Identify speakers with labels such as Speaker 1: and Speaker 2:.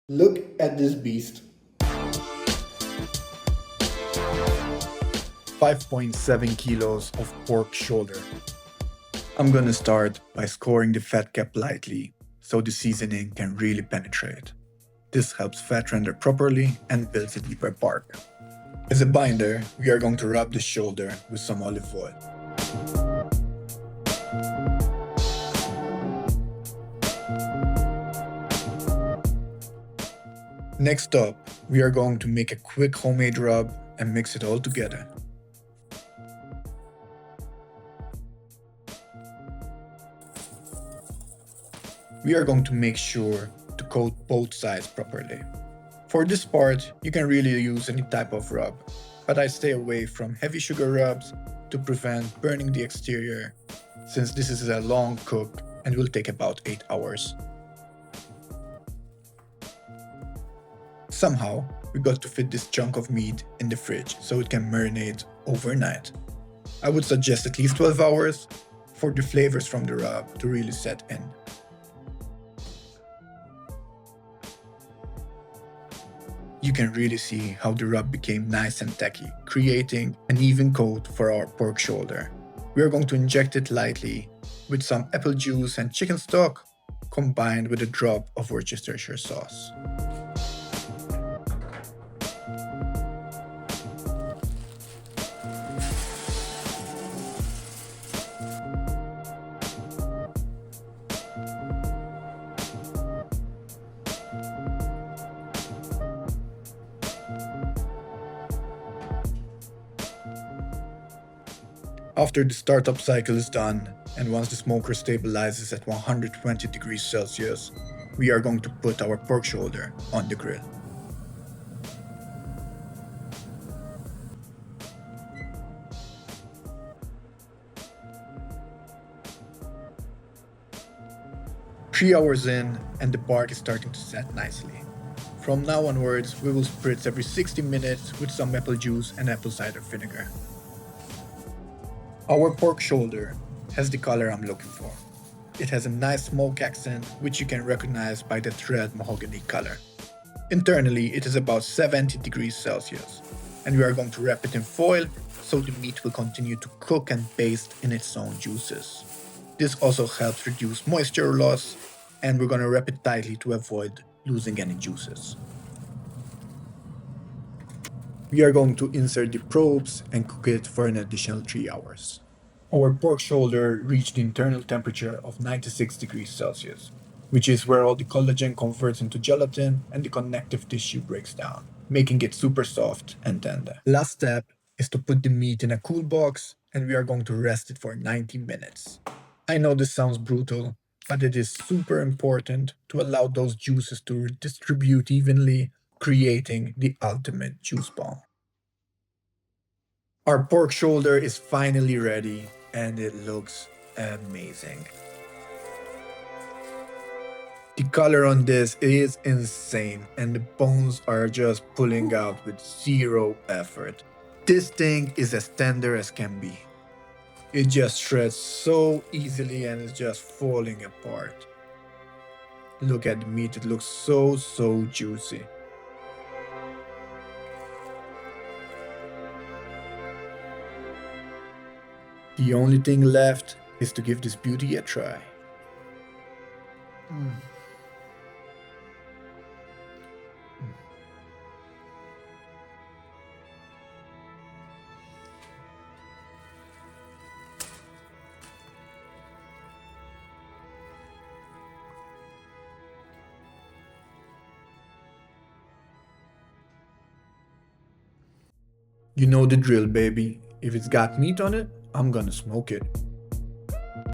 Speaker 1: Look at this beast. 5.7 kilos of pork shoulder. I'm gonna start by scoring the fat cap lightly so the seasoning can really penetrate. This helps fat render properly and builds a deeper bark. As a binder, we are going to rub the shoulder with some olive oil. Next up, we are going to make a quick homemade rub and mix it all together. We are going to make sure to coat both sides properly. For this part, you can really use any type of rub, but I stay away from heavy sugar rubs to prevent burning the exterior, since this is a long cook and will take about 8 hours. Somehow, we got to fit this chunk of meat in the fridge so it can marinate overnight. I would suggest at least 12 hours for the flavors from the rub to really set in. You can really see how the rub became nice and tacky, creating an even coat for our pork shoulder. We are going to inject it lightly with some apple juice and chicken stock, combined with a drop of Worcestershire sauce. After the startup cycle is done, and once the smoker stabilizes at 120 degrees Celsius, we are going to put our pork shoulder on the grill. Three hours in, and the bark is starting to set nicely. From now onwards, we will spritz every 60 minutes with some apple juice and apple cider vinegar. Our pork shoulder has the color I'm looking for. It has a nice smoke accent, which you can recognize by the red mahogany color. Internally, it is about 70 degrees Celsius, and we are going to wrap it in foil so the meat will continue to cook and baste in its own juices. This also helps reduce moisture loss, and we're going to wrap it tightly to avoid losing any juices. We are going to insert the probes and cook it for an additional 3 hours. Our pork shoulder reached the internal temperature of 96 degrees Celsius, which is where all the collagen converts into gelatin and the connective tissue breaks down, making it super soft and tender. Last step is to put the meat in a cool box, and we are going to rest it for 90 minutes. I know this sounds brutal, but it is super important to allow those juices to distribute evenly, creating the ultimate juice bomb. Our pork shoulder is finally ready, and it looks amazing. The color on this is insane, and the bones are just pulling out with zero effort. This thing is as tender as can be. It just shreds so easily and is just falling apart. Look at the meat, it looks so juicy. The only thing left is to give this beauty a try. You know the drill, baby. If it's got meat on it, I'm gonna smoke it.